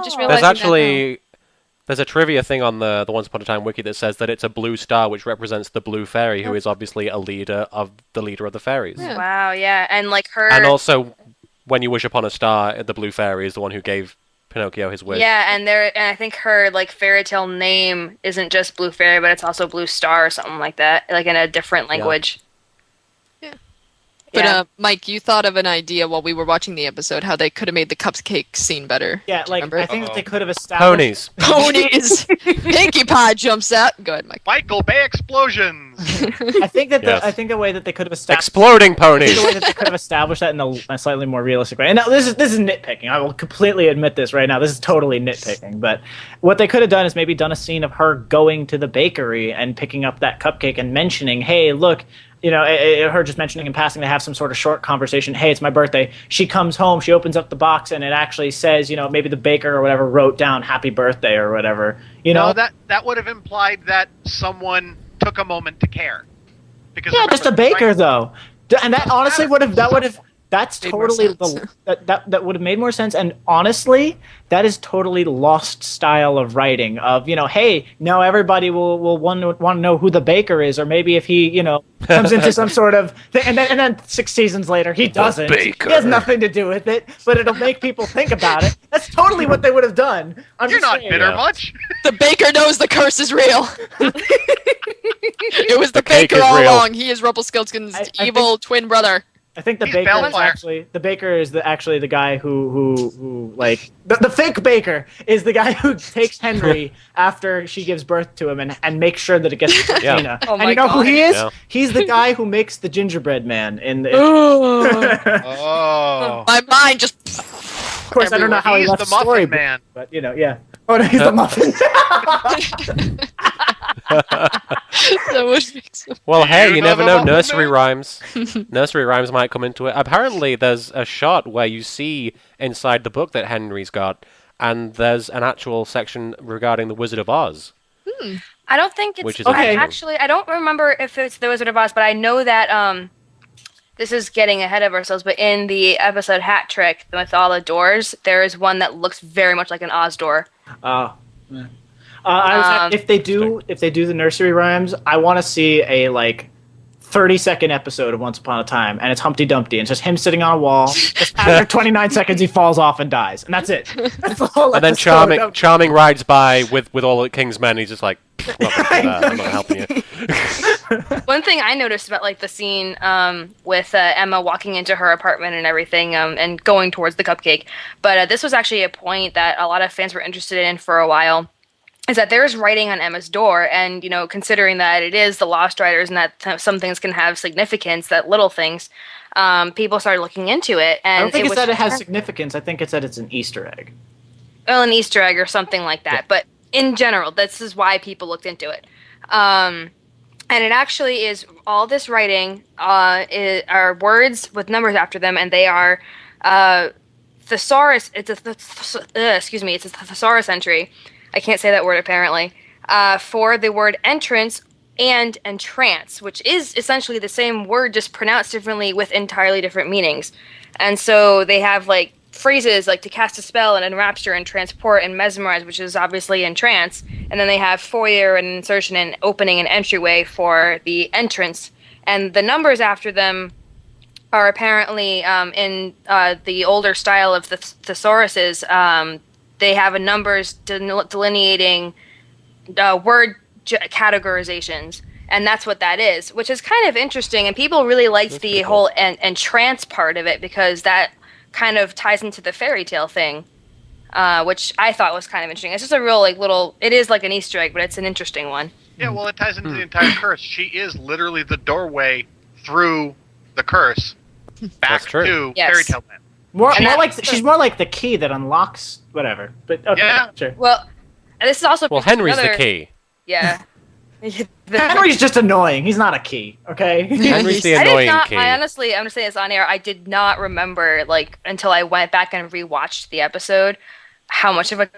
just realizing There's a trivia thing on the Once Upon a Time wiki that says that it's a blue star, which represents the blue fairy, who is obviously the leader of the fairies. Yeah. Wow, yeah, and like her. And also, when you wish upon a star, the blue fairy is the one who gave Pinocchio his wish. Yeah, and I think her like fairy tale name isn't just Blue Fairy, but it's also Blue Star or something like that, like in a different language. But Mike, you thought of an idea while we were watching the episode how they could have made the cupcake scene better. Yeah, like remember? I think that they could have established Ponies. Pinkie Pie jumps out. Go ahead, Mike. Michael Bay explosions. I think that the way that they could have established Exploding ponies. the way that they could have established that in a slightly more realistic way. And now this is nitpicking. I will completely admit this right now. This is totally nitpicking. But what they could have done is maybe done a scene of her going to the bakery and picking up that cupcake and mentioning, "Hey, look." Her just mentioning in passing, they have some sort of short conversation. Hey, it's my birthday. She comes home, she opens up the box, and it actually says, maybe the baker or whatever wrote down "Happy Birthday" or whatever. No, that would have implied that someone took a moment to care. Because just a baker though, and that honestly would have that's totally that would have made more sense. And honestly, that is totally lost style of writing. Of hey, now everybody will want to know who the baker is, or maybe if he comes into some sort of thing, and then 6 seasons later he doesn't. He has nothing to do with it, but it'll make people think about it. That's totally what they would have done. You're not bitter much. The baker knows the curse is real. It was the baker all along. He is Rumpelstiltskin's evil twin brother. I think the baker is actually the guy who like the fake baker is the guy who takes Henry after she gives birth to him and makes sure that it gets to Regina. Oh and you know who he is? Yeah. He's the guy who makes the gingerbread man in the. Oh. My mind just. Of course, I don't know how he He's left the muffin story, man. but yeah. Oh no, he's the muffin. That would make sense. Well, hey, you know never the know. Muffin Nursery Man? rhymes. Nursery rhymes might come into it. Apparently, there's a shot where you see inside the book that Henry's got, and there's an actual section regarding the Wizard of Oz. I don't think it's Which is okay. interesting. I don't remember if it's the Wizard of Oz, but I know that this is getting ahead of ourselves. But in the episode Hat Trick with all the doors, there is one that looks very much like an Oz door. Oh. Yeah. If they do the nursery rhymes, I want to see a 30-second episode of Once Upon a Time, and it's Humpty Dumpty, and it's just him sitting on a wall. Just after 29 seconds, he falls off and dies, and that's it. That's the whole And then episode. Charming rides by with all the King's men. He's just like, I'm not helping you. One thing I noticed about the scene with Emma walking into her apartment and everything and going towards the cupcake, but this was actually a point that a lot of fans were interested in for a while. is that there's writing on Emma's door, and considering that it is the Lost Riders and that some things can have significance, that little things, people started looking into it. And I don't think it it's was that it has significance. I think it's that it's an Easter egg. an Easter egg or something like that. Yeah. But in general, this is why people looked into it. And it actually is all this writing are words with numbers after them, and they are thesaurus. It's a thesaurus entry. I can't say that word apparently. For the word entrance and entrance, which is essentially the same word, just pronounced differently with entirely different meanings. And so they have like phrases like to cast a spell and enrapture and transport and mesmerize, which is obviously entrance. And then they have foyer and insertion and opening and entryway for the entrance. And the numbers after them are apparently in the older style of the thesauruses. They have a numbers delineating word categorizations, and that's what that is, which is kind of interesting. And people really liked the whole entrance part of it because that kind of ties into the fairy tale thing, which I thought was kind of interesting. It's just a real little. It is like an Easter egg, but it's an interesting one. Yeah, well, it ties into the entire curse. She is literally the doorway through the curse back to fairy tale land. She's more like the key that unlocks whatever. But okay, yeah, sure. Well, and this is also Henry's the key. Yeah. Henry's just annoying. He's not a key, okay? Henry's the annoying key. I honestly, I'm gonna say this on air. I did not remember until I went back and rewatched the episode how much of a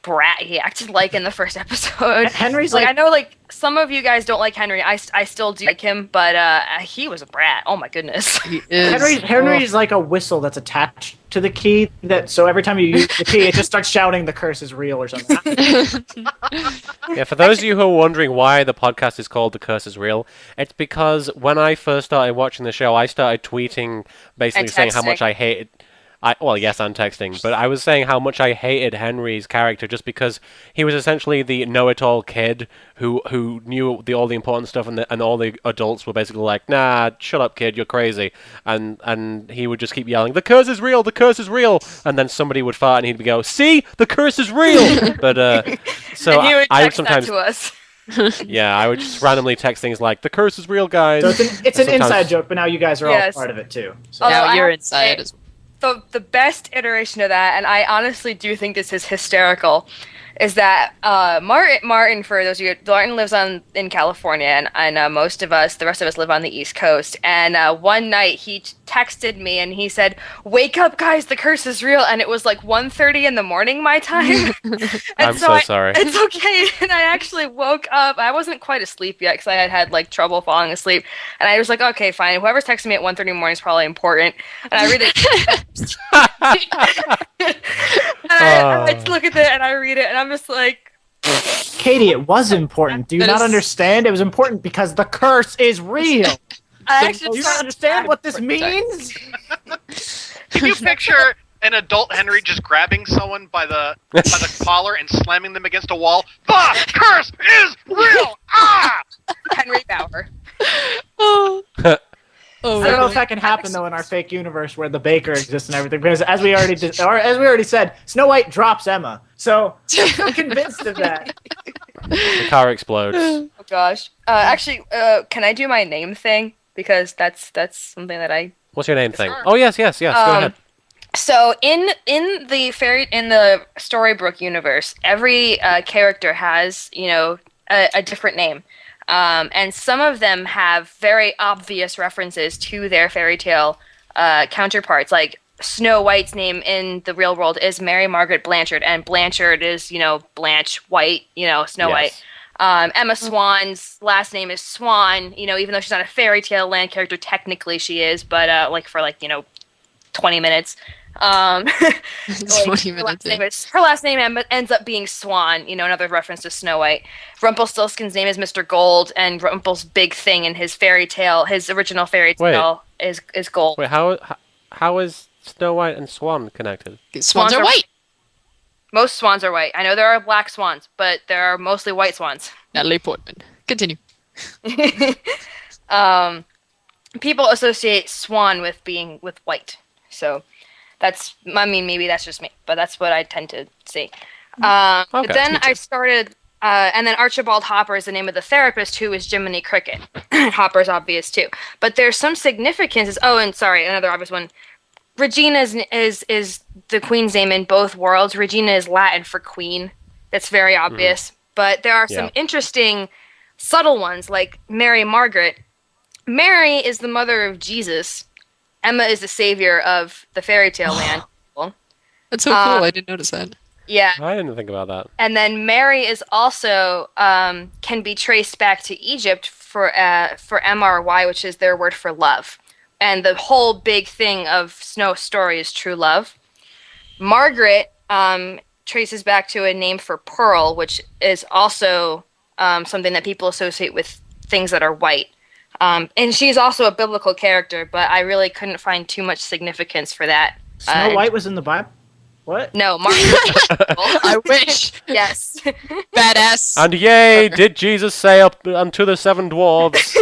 brat he acted like in the first episode. Henry's I know some of you guys don't like Henry. I still do like him, but he was a brat. Oh my goodness. He is. Henry's like a whistle that's attached to the key. So every time you use the key, it just starts shouting the curse is real or something. Yeah, for those of you who are wondering why the podcast is called The Curse is Real, it's because when I first started watching the show, I started tweeting basically saying how much I hated... well, yes, and texting, but I was saying how much I hated Henry's character just because he was essentially the know-it-all kid who knew all the important stuff, and all the adults were basically like, nah, shut up, kid, you're crazy. And he would just keep yelling, the curse is real, the curse is real! And then somebody would fart and he'd go, see, the curse is real! But, so and he would I would text sometimes... that to us. Yeah, I would just randomly text things like, the curse is real, guys! So it's an inside joke, but now you guys are all part of it, too. So. Now you're inside as well. The best iteration of that, and I honestly do think this is hysterical, is that Martin, for those of you, Martin lives in California, and most of us, the rest of us, live on the East Coast. And one night he texted me and he said, "Wake up, guys! The curse is real." And it was 1:30 in the morning my time. I'm so sorry. It's okay. And I actually woke up. I wasn't quite asleep yet because I had trouble falling asleep. And I was like, okay, fine. Whoever's texting me at 1:30 in the morning is probably important. And I read it. I look at it and I read it and I'm just like, Katie, it was important. Do you not understand? It was important because the curse is real. Do you not understand what this means? Can you picture an adult Henry just grabbing someone by the collar and slamming them against a wall? The curse is real! Ah! Henry Bauer. I don't know if that can happen though in our fake universe where the baker exists and everything, because as we already said, Snow White drops Emma. So I'm convinced of that. The car explodes. Oh gosh. Actually, can I do my name thing? Because that's something that I. What's your name thing? Oh yes. Go ahead. So in the Storybrooke universe, every character has a different name. And some of them have very obvious references to their fairy tale counterparts. Like Snow White's name in the real world is Mary Margaret Blanchard, and Blanchard is, Blanche White, Snow White. Emma Swan's last name is Swan, even though she's not a fairy tale land character, technically she is, but for 20 minutes. 20 minutes. Her last name ends up being Swan, another reference to Snow White. Rumpelstiltskin's name is Mr. Gold, and Rumpel's big thing in his original fairy tale is gold. Wait, how is Snow White and Swan connected? Swans are white. Most swans are white. I know there are black swans, but there are mostly white swans. Natalie Portman. Continue. People associate swan with being with white, so maybe that's just me, but that's what I tend to see. But then I started And then Archibald Hopper is the name of the therapist, who is Jiminy Cricket. Hopper's obvious too, but there's some significances. Oh, and sorry, another obvious one. Regina is the queen's name in both worlds. Regina is Latin for queen. That's very obvious. But there are some interesting, subtle ones, like Mary Margaret. Mary is the mother of Jesus. Emma is the savior of the fairy tale land. That's so cool. I didn't notice that. Yeah. I didn't think about that. And then Mary is also can be traced back to Egypt for MRY, which is their word for love. And the whole big thing of Snow's story is true love. Margaret traces back to a name for pearl, which is also something that people associate with things that are white. And she's also a biblical character, but I really couldn't find too much significance for that. Snow White was in the Bible? What? No, Margaret. I wish. Yes. Badass. And yea, did Jesus say up unto the 7 dwarves?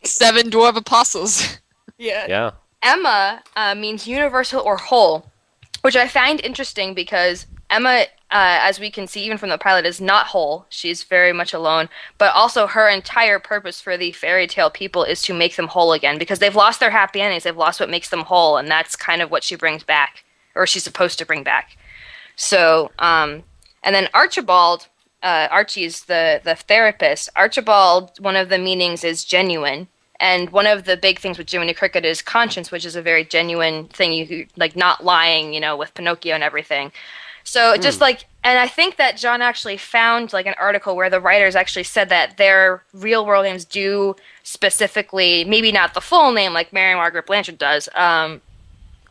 7 dwarf apostles. Yeah. Yeah. Emma means universal or whole, which I find interesting because Emma, as we can see even from the pilot, is not whole. She's very much alone. But also her entire purpose for the fairy tale people is to make them whole again, because they've lost their happy endings. They've lost what makes them whole, and that's kind of what she brings back, or she's supposed to bring back. So, and then Archibald, Archie's the therapist. Archibald, one of the meanings is genuine. And one of the big things with Jiminy Cricket is conscience, which is a very genuine thing. You like not lying, with Pinocchio and everything. So just like, and I think that John actually found like an article where the writers actually said that their real world names do specifically, maybe not the full name like Mary Margaret Blanchard does,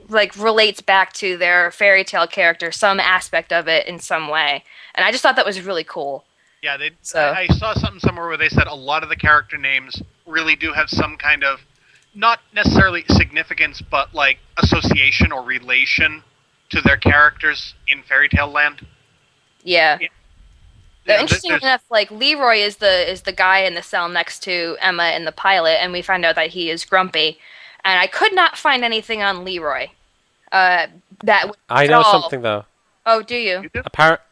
like relates back to their fairy tale character, some aspect of it in some way. And I just thought that was really cool. Yeah, I saw something somewhere where they said a lot of the character names really do have some kind of, not necessarily significance, but like association or relation to their characters in fairy tale land. Yeah. Yeah, Interesting enough, like Leroy is the guy in the cell next to Emma in the pilot, and we find out that he is grumpy. And I could not find anything on Leroy. That I know something though. Oh, do you?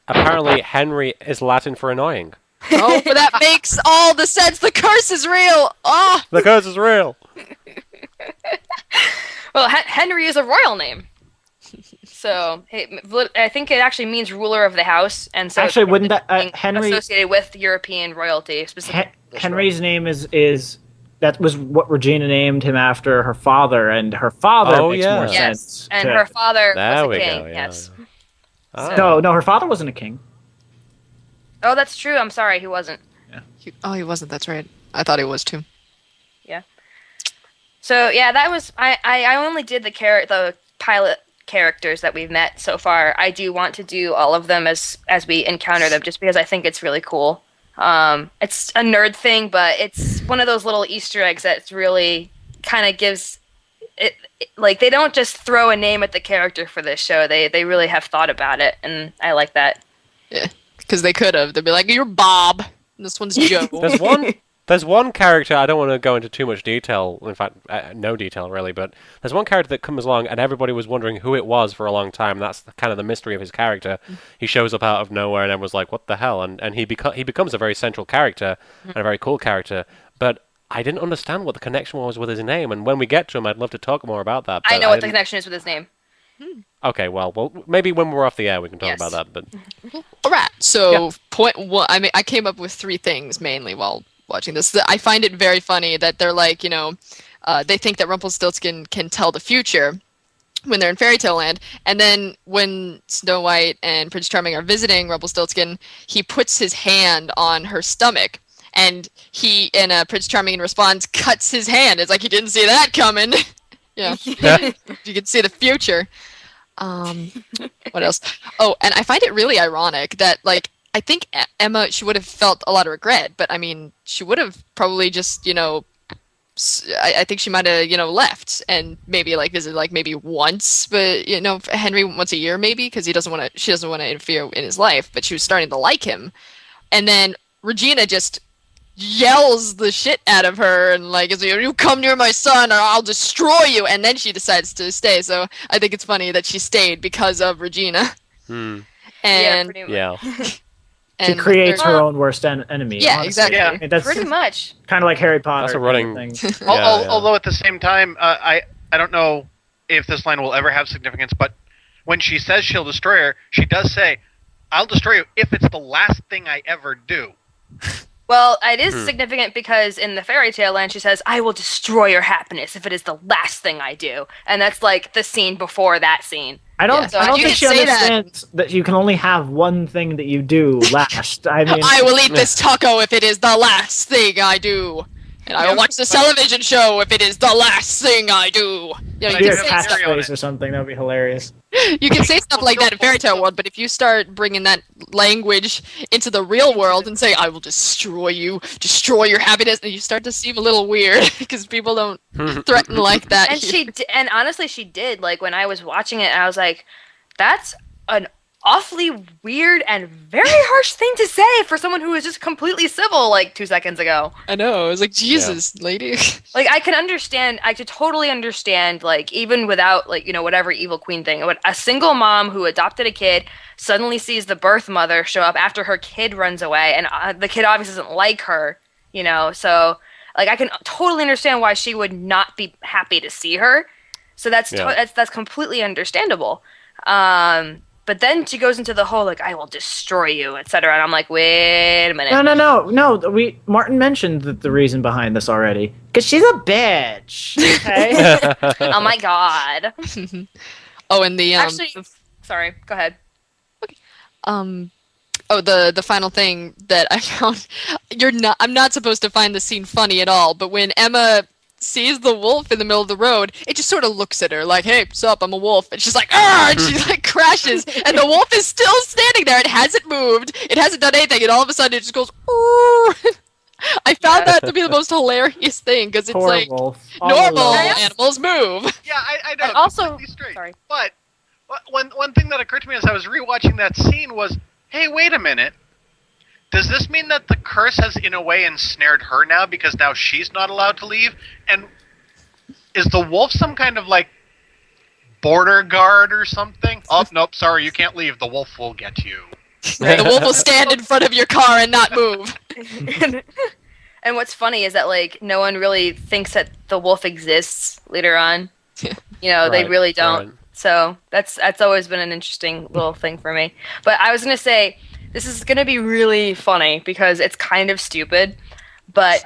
Apparently, Henry is Latin for annoying. Oh, but that makes all the sense. The curse is real. Oh, The curse is real. Well, Henry is a royal name. So I think it actually means ruler of the house, and so Actually, wouldn't that Henry associated with European royalty specifically? Henry's name is that was what Regina named him after her father, and her father makes more Yes, sense. and her father There was we a king. go, yeah, Yes. yeah. Ah. No, her father wasn't a king. Oh, that's true. I'm sorry, he wasn't. he wasn't. That's right. I thought he was too. Yeah. So yeah, that was I only did the pilot characters that we've met so far. I do want to do all of them as we encounter them, just because I think it's really cool. It's a nerd thing, but it's one of those little Easter eggs that really kind of gives it, like, they don't just throw a name at the character for this show. They really have thought about it, and I like that. Yeah, because they could have. They'd be like, "You're Bob. And this one's Joe." There's one character, I don't want to go into too much detail, in fact, no detail really, but there's one character that comes along and everybody was wondering who it was for a long time. That's kind of the mystery of his character. He shows up out of nowhere and everyone's like, what the hell? And he becomes a very central character and a very cool character, but I didn't understand what the connection was with his name, and when we get to him, I'd love to talk more about that. I know what the connection is with his name. Okay, well, maybe when we're off the air we can talk about that, but... All right, so point one, I came up with 3 things mainly while watching this. I find it very funny that they're like, they think that Rumpelstiltskin can tell the future when they're in fairy tale land, and then when Snow White and Prince Charming are visiting Rumpelstiltskin, he puts his hand on her stomach, and Prince Charming in response cuts his hand. It's like he didn't see that coming. Yeah. You can see the future. What else? Oh, and I find it really ironic that, like, I think Emma, she would have felt a lot of regret, but I mean, she would have probably just, I think she might have, left and maybe like visit like maybe once, but Henry once a year maybe, because she doesn't want to interfere in his life, but she was starting to like him. And then Regina just yells the shit out of her and like, you come near my son or I'll destroy you, and then she decides to stay. So I think it's funny that she stayed because of Regina. Hmm. And pretty much. Yeah. She And creates they're- her own worst enemy. Yeah, honestly. exactly. Yeah. I mean, that's Pretty much. kind of like Harry Potter. That's a kind of running- thing. Yeah, yeah. Although at the same time, I don't know if this line will ever have significance, but when she says she'll destroy her, she does say, "I'll destroy you if it's the last thing I ever do." Well, it is significant because in the fairy tale land, she says, "I will destroy your happiness if it is the last thing I do," and that's like the scene before that scene. I don't. Yeah, so I don't you think she can say that. understands that you can only have one thing that you do last. I mean, I will eat this taco if it is the last thing I do. And I will watch this television show if it is the last thing I do. You know, Maybe you a can say catch- stuff, catchphrase or something. That would be hilarious. you can say stuff like that in fairy tale world, but if you start bringing that language into the real world and say, "I will destroy you, destroy your happiness," and you start to seem a little weird because people don't threaten like that. And and honestly, she did. Like when I was watching it, I was like, "That's an awfully weird and very harsh thing to say for someone who was just completely civil like 2 seconds ago." I know. I was like, Jesus, lady. Like I could totally understand, like even without like, whatever evil queen thing, a single mom who adopted a kid suddenly sees the birth mother show up after her kid runs away, and the kid obviously doesn't like her, so like I can totally understand why she would not be happy to see her. So that's completely understandable. But then she goes into the whole like, "I will destroy you," etc. And I'm like, wait a minute. No. Martin mentioned the reason behind this already. Because she's a bitch. Okay. Oh my god. Oh, and the Actually, sorry. Go ahead. the final thing that I found, I'm not supposed to find the scene funny at all, but when Emma sees the wolf in the middle of the road, it just sort of looks at her like, "Hey, sup, I'm a wolf," and she's like, "Arr!" and she like crashes, and the wolf is still standing there. It hasn't moved, it hasn't done anything, and all of a sudden it just goes, "Arr!" I found that to be the most hilarious thing because it's Poor like wolf. normal All alone. animals move. Yeah, I know. And also- completely straight. sorry. But one thing that occurred to me as I was rewatching that scene was, hey, wait a minute. Does this mean that the curse has, in a way, ensnared her now because now she's not allowed to leave? And is the wolf some kind of, like, border guard or something? Oh, nope, sorry, you can't leave. The wolf will get you. The wolf will stand in front of your car and not move. And what's funny is that like no one really thinks that the wolf exists later on. They Right, really don't. right. So that's always been an interesting little thing for me. But I was gonna say this is gonna be really funny because it's kind of stupid, but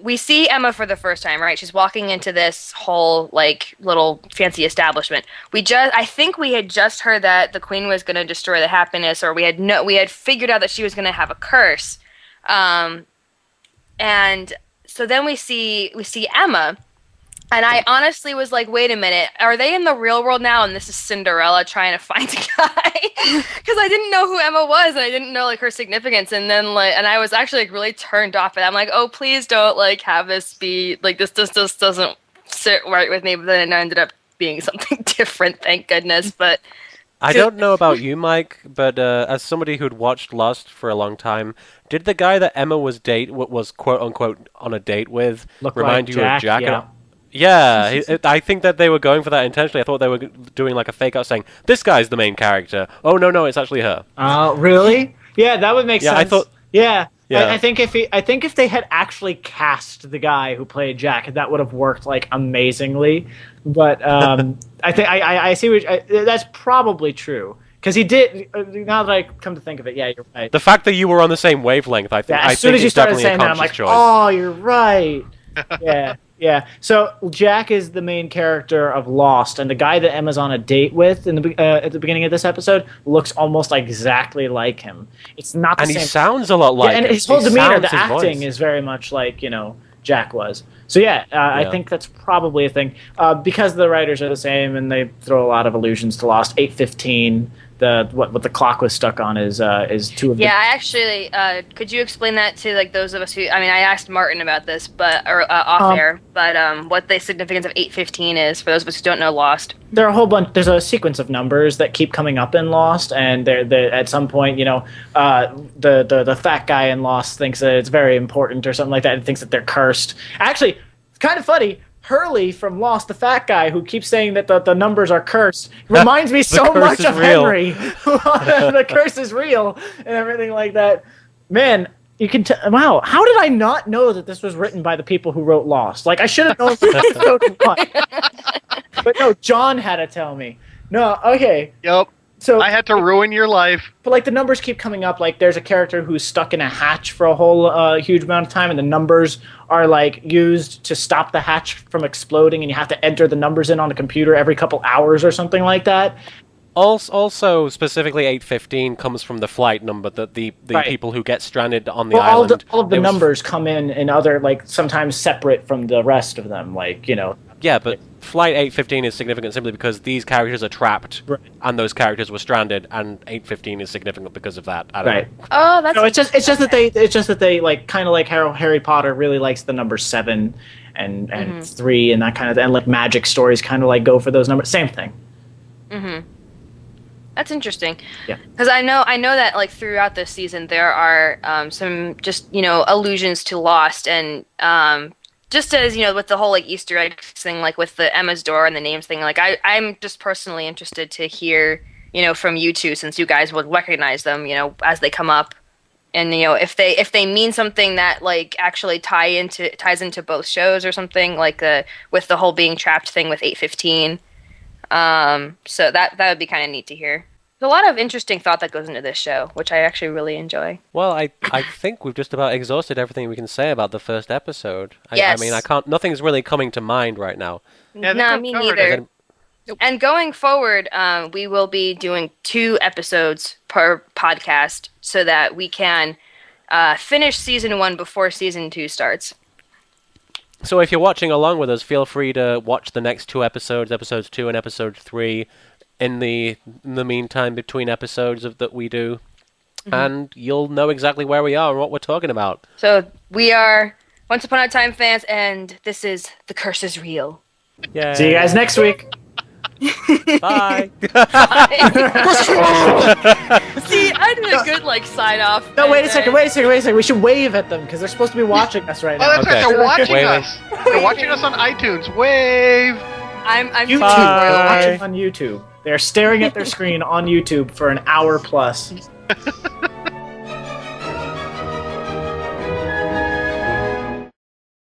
we see Emma for the first time, right? She's walking into this whole like little fancy establishment. I think we had just heard that the queen was going to destroy the happiness, or we had figured out that she was going to have a curse. And so then we see Emma, and I honestly was like, wait a minute, are they in the real world now? And this is Cinderella trying to find a guy, because I didn't know who Emma was, and I didn't know like her significance. And then and I was actually like really turned off. And I'm like, oh, please don't like have this be like this. This just doesn't sit right with me. But then it ended up being something different. Thank goodness. But I don't know about you, Mike, but as somebody who'd watched Lost for a long time, did the guy that Emma was quote unquote on a date with Look remind like you Jack, of Jack? yeah. Yeah, I think that they were going for that intentionally. I thought they were doing like a fake out saying, "This guy's the main character." Oh no, it's actually her. Really? Yeah, that would make Yeah, sense. I thought- Yeah. Yeah. I think if they had actually cast the guy who played Jack, that would have worked like amazingly. But I think I see that's probably true because he did. Now that I come to think of it, yeah, you're right. The fact that you were on the same wavelength, I think, Yeah, I as soon think as you is started definitely a saying that, I'm conscious like, choice. oh, you're right. Yeah. So Jack is the main character of Lost, and the guy that Emma's on a date with at the beginning of this episode looks almost exactly like him. It's not the And same. he sounds a lot like and him. his whole He demeanor, sounds the his acting voice. is very much like Jack was. So I think that's probably a thing because the writers are the same and they throw a lot of allusions to Lost. 8:15. What the clock was stuck on is two of the. yeah, I actually could you explain that to like those of us who? I mean, I asked Martin about this, off air, but what the significance of 8:15 is for those of us who don't know Lost. There are a whole bunch. There's a sequence of numbers that keep coming up in Lost, and they're at some point, the fat guy in Lost thinks that it's very important or something like that, and thinks that they're cursed. Actually, it's kind of funny. Hurley from Lost, the fat guy who keeps saying that the numbers are cursed, reminds me so curse much is of real. Henry. The curse is real and everything like that. Man, you can wow, how did I not know that this was written by the people who wrote Lost? Like, I should have known from episode 1. But no, John had to tell me. No, okay. Yep. So I had to ruin your life. but like the numbers keep coming up. Like there's a character who's stuck in a hatch for a whole huge amount of time, and the numbers are like used to stop the hatch from exploding, and you have to enter the numbers in on the computer every couple hours or something like that. Also, specifically 815 comes from the flight number that the Right. people who get stranded on the Well, island. all of the it was- numbers come in other like sometimes separate from the rest of them. Like Yeah, but flight 815 is significant simply because these characters are trapped, Right. and those characters were stranded, and 815 is significant because of that. I don't right. know. Oh, that's No, it's just that they like kind of like Harry Potter really likes the number 7 and 3 and that kind of, and like magic stories kind of like go for those numbers. Same thing. That's interesting. Yeah. Because I know that like throughout this season there are some just allusions to Lost, and just as with the whole like Easter egg thing, like with the Emma's door and the names thing. Like I'm just personally interested to hear from you two, since you guys would recognize them as they come up, and if they mean something that like actually ties into both shows or something, like with the whole being trapped thing with 815. So that would be kind of neat to hear. There's a lot of interesting thought that goes into this show, which I actually really enjoy. Well, I think we've just about exhausted everything we can say about the first episode. Yes. I mean, nothing's really coming to mind right now. Yeah, I think Nah, we've me covered neither. it. And going forward, we will be doing 2 episodes per podcast so that we can finish season 1 before season 2 starts. So if you're watching along with us, feel free to watch the next 2 episodes, episodes 2 and episode 3, in the meantime between episodes that we do, and you'll know exactly where we are and what we're talking about. So we are Once Upon a Time fans, and this is The Curse is Real. Yeah. See you guys next week. Bye. See, I did a good sign off. No, wait a second. We should wave at them because they're supposed to be watching us right Oh, now. that's right. Okay. They're watching Wait, us. They're watching us on iTunes. Wave. I'm YouTube. Bye. They're watching on YouTube. They're staring at their screen on YouTube for an hour plus.